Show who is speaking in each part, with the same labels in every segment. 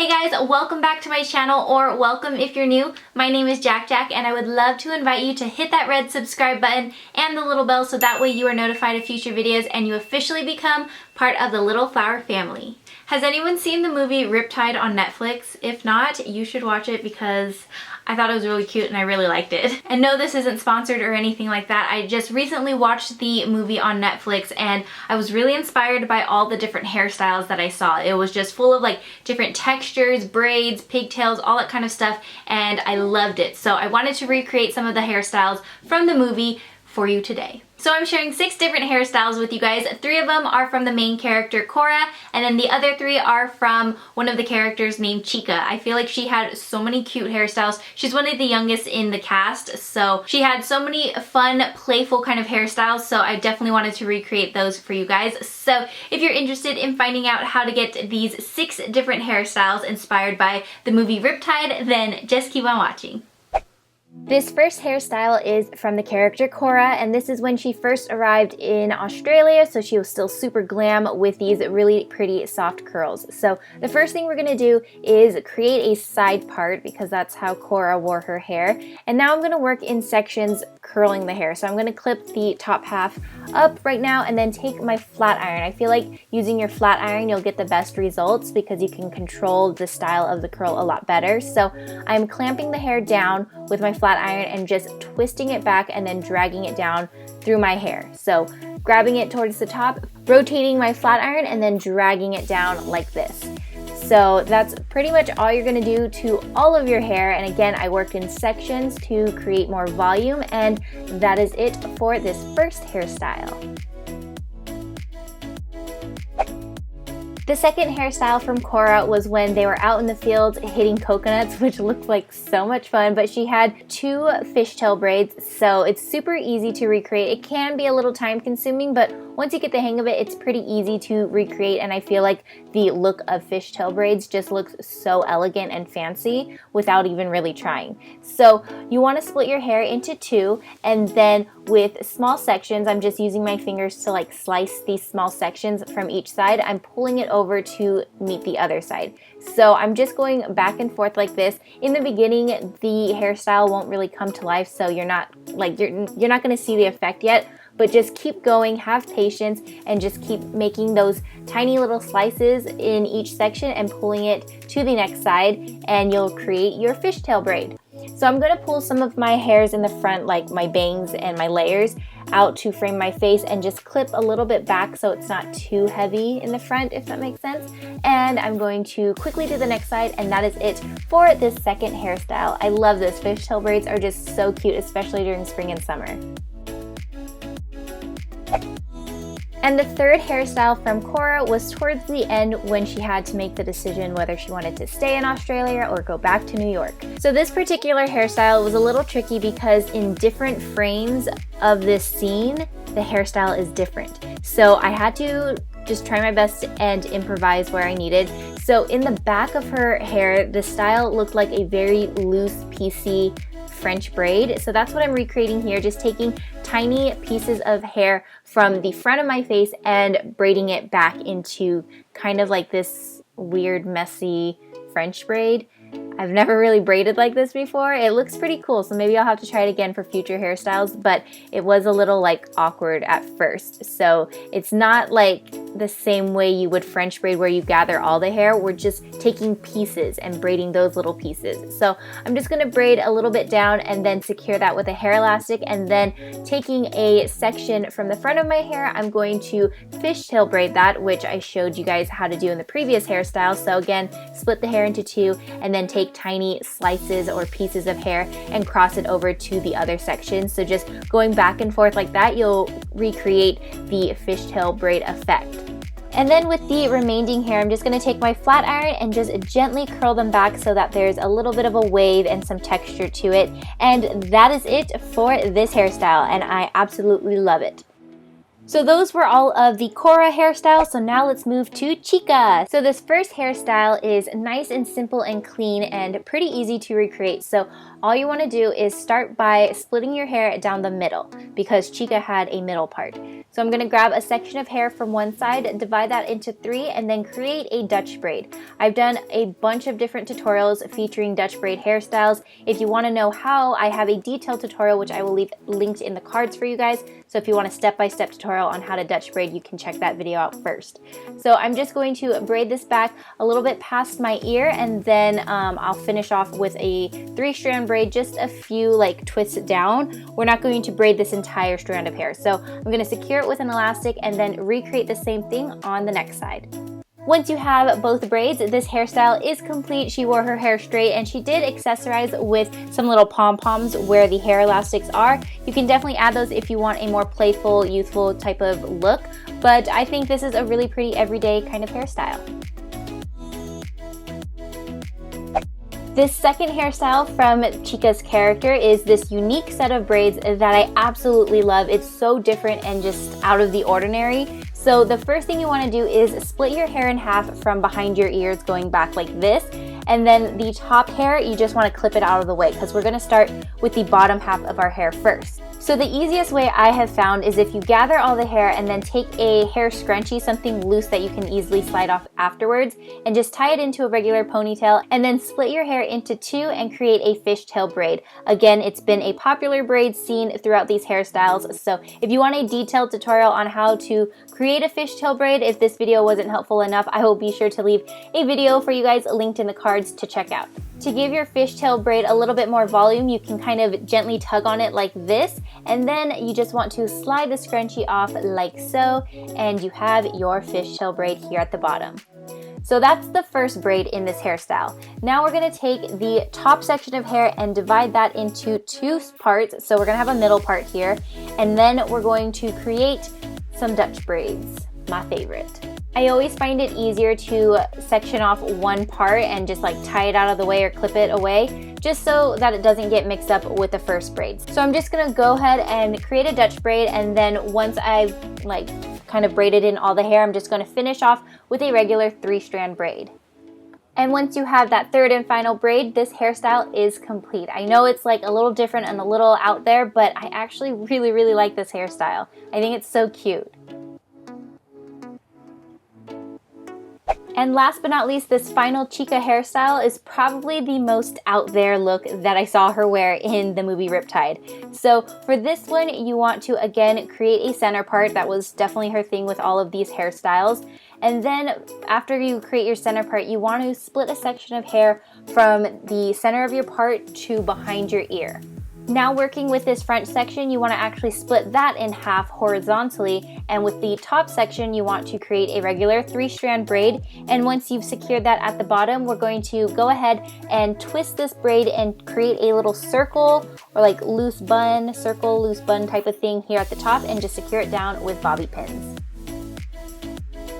Speaker 1: Hey guys, welcome back to my channel, or welcome if you're new. My name is JaaackJack and I would love to invite you to hit that red subscribe button and the little bell so that way you are notified of future videos and you officially become part of the Little Flower family. Has anyone seen the movie Riptide on Netflix? If not, you should watch it because I thought it was really cute and I really liked it. And no, this isn't sponsored or anything like that. I just recently watched the movie on Netflix and I was really inspired by all the different hairstyles that I saw. It was just full of like different textures, braids, pigtails, all that kind of stuff, and I loved it. So I wanted to recreate some of the hairstyles from the movie for you today. So I'm sharing 6 different hairstyles with you guys. 3 of them are from the main character Korra, and then the other 3 are from one of the characters named Cheetah. I feel like she had so many cute hairstyles. She's one of the youngest in the cast, so she had so many fun, playful kind of hairstyles, so I definitely wanted to recreate those for you guys. So if you're interested in finding out how to get these 6 different hairstyles inspired by the movie Riptide, then just keep on watching. This first hairstyle is from the character Korra, and this is when she first arrived in Australia, so she was still super glam with these really pretty soft curls. So the first thing we're going to do is create a side part because that's how Korra wore her hair. And now I'm going to work in sections curling the hair. So I'm going to clip the top half up right now and then take my flat iron. I feel like using your flat iron you'll get the best results because you can control the style of the curl a lot better. So I'm clamping the hair down with my flat iron and just twisting it back and then dragging it down through my hair. So grabbing it towards the top, rotating my flat iron, and then dragging it down like this. So that's pretty much all you're going to do to all of your hair. And again, I work in sections to create more volume, and that is it for this first hairstyle. The second hairstyle from Korra was when they were out in the field hitting coconuts, which looked like so much fun, but she had 2 fishtail braids, so it's super easy to recreate. It can be a little time consuming, but once you get the hang of it, it's pretty easy to recreate, and I feel like the look of fishtail braids just looks so elegant and fancy without even really trying. So you want to split your hair into 2, and then with small sections, I'm just using my fingers to like slice these small sections from each side. I'm pulling it over to meet the other side. So I'm just going back and forth like this. In the beginning, the hairstyle won't really come to life, so you're not going to see the effect yet, but just keep going, have patience, and just keep making those tiny little slices in each section and pulling it to the next side, and you'll create your fishtail braid. So I'm going to pull some of my hairs in the front, like my bangs and my layers, out to frame my face and just clip a little bit back so it's not too heavy in the front, if that makes sense. And I'm going to quickly do the next side, and that is it for this second hairstyle. I love this. Fishtail braids are just so cute, especially during spring and summer. And the third hairstyle from Korra was towards the end when she had to make the decision whether she wanted to stay in Australia or go back to New York. So this particular hairstyle was a little tricky because in different frames of this scene, the hairstyle is different. So I had to just try my best and improvise where I needed. So in the back of her hair, the style looked like a very loose, piecey French braid. So that's what I'm recreating here, just taking tiny pieces of hair from the front of my face and braiding it back into kind of like this weird, messy French braid. I've never really braided like this before. It looks pretty cool, so maybe I'll have to try it again for future hairstyles, but it was a little like awkward at first. So it's not like the same way you would French braid where you gather all the hair. We're just taking pieces and braiding those little pieces. So I'm just gonna braid a little bit down and then secure that with a hair elastic, and then taking a section from the front of my hair, I'm going to fishtail braid that, which I showed you guys how to do in the previous hairstyle. So again, split the hair into 2 and then take tiny slices or pieces of hair and cross it over to the other section. So just going back and forth like that, you'll recreate the fishtail braid effect. And then with the remaining hair, I'm just going to take my flat iron and just gently curl them back so that there's a little bit of a wave and some texture to it. And that is it for this hairstyle, and I absolutely love it. So those were all of the Korra hairstyles, so now let's move to Cheetah. So this first hairstyle is nice and simple and clean and pretty easy to recreate. So all you want to do is start by splitting your hair down the middle because Cheetah had a middle part. So I'm going to grab a section of hair from one side, divide that into 3, and then create a Dutch braid. I've done a bunch of different tutorials featuring Dutch braid hairstyles. If you want to know how, I have a detailed tutorial which I will leave linked in the cards for you guys. So if you want a step-by-step tutorial on how to Dutch braid, you can check that video out first. So I'm just going to braid this back a little bit past my ear, and then I'll finish off with a 3-strand braid, just a few like twists down. We're not going to braid this entire strand of hair. So I'm going to secure it with an elastic and then recreate the same thing on the next side. Once you have both braids, this hairstyle is complete. She wore her hair straight and she did accessorize with some little pom-poms where the hair elastics are. You can definitely add those if you want a more playful, youthful type of look, but I think this is a really pretty everyday kind of hairstyle. This second hairstyle from Cheetah's character is this unique set of braids that I absolutely love. It's so different and just out of the ordinary. So the first thing you want to do is split your hair in half from behind your ears going back like this. And then the top hair, you just want to clip it out of the way because we're going to start with the bottom half of our hair first. So the easiest way I have found is if you gather all the hair and then take a hair scrunchie, something loose that you can easily slide off afterwards, and just tie it into a regular ponytail, and then split your hair into 2 and create a fishtail braid. Again, it's been a popular braid seen throughout these hairstyles, so if you want a detailed tutorial on how to create a fishtail braid, if this video wasn't helpful enough, I will be sure to leave a video for you guys linked in the cards to check out. To give your fishtail braid a little bit more volume, you can kind of gently tug on it like this, and then you just want to slide the scrunchie off like so, and you have your fishtail braid here at the bottom. So that's the first braid in this hairstyle. Now we're going to take the top section of hair and divide that into 2 parts. So we're going to have a middle part here, and then we're going to create some Dutch braids, my favorite. I always find it easier to section off one part and just like tie it out of the way or clip it away, just so that it doesn't get mixed up with the first braids. So I'm just gonna go ahead and create a Dutch braid, and then once I've like kind of braided in all the hair, I'm just gonna finish off with a regular 3-strand braid. And once you have that third and final braid, this hairstyle is complete. I know it's like a little different and a little out there, but I actually really like this hairstyle. I think it's so cute. And last but not least, this final Cheetah hairstyle is probably the most out there look that I saw her wear in the movie Riptide. So for this one, you want to again create a center part. That was definitely her thing with all of these hairstyles. And then after you create your center part, you want to split a section of hair from the center of your part to behind your ear. Now working with this front section, you want to actually split that in half horizontally, and with the top section you want to create a regular 3-strand braid. And once you've secured that at the bottom, we're going to go ahead and twist this braid and create a little circle or like loose bun, circle, loose bun type of thing here at the top, and just secure it down with bobby pins.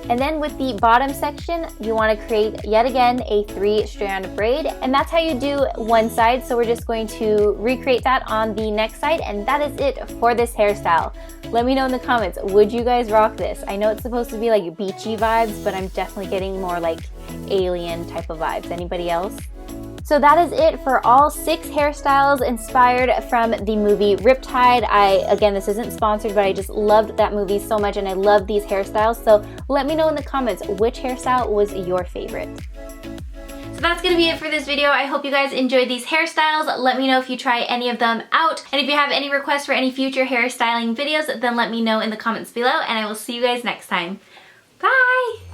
Speaker 1: And then with the bottom section, you want to create yet again a 3-strand braid, and that's how you do one side. So we're just going to recreate that on the next side, and that is it for this hairstyle. Let me know in the comments, would you guys rock this? I know it's supposed to be like beachy vibes, but I'm definitely getting more like alien type of vibes. Anybody else? So that is it for all 6 hairstyles inspired from the movie Riptide. Again, this isn't sponsored, but I just loved that movie so much, and I love these hairstyles. So let me know in the comments which hairstyle was your favorite. So that's going to be it for this video. I hope you guys enjoyed these hairstyles. Let me know if you try any of them out. And if you have any requests for any future hairstyling videos, then let me know in the comments below, and I will see you guys next time. Bye!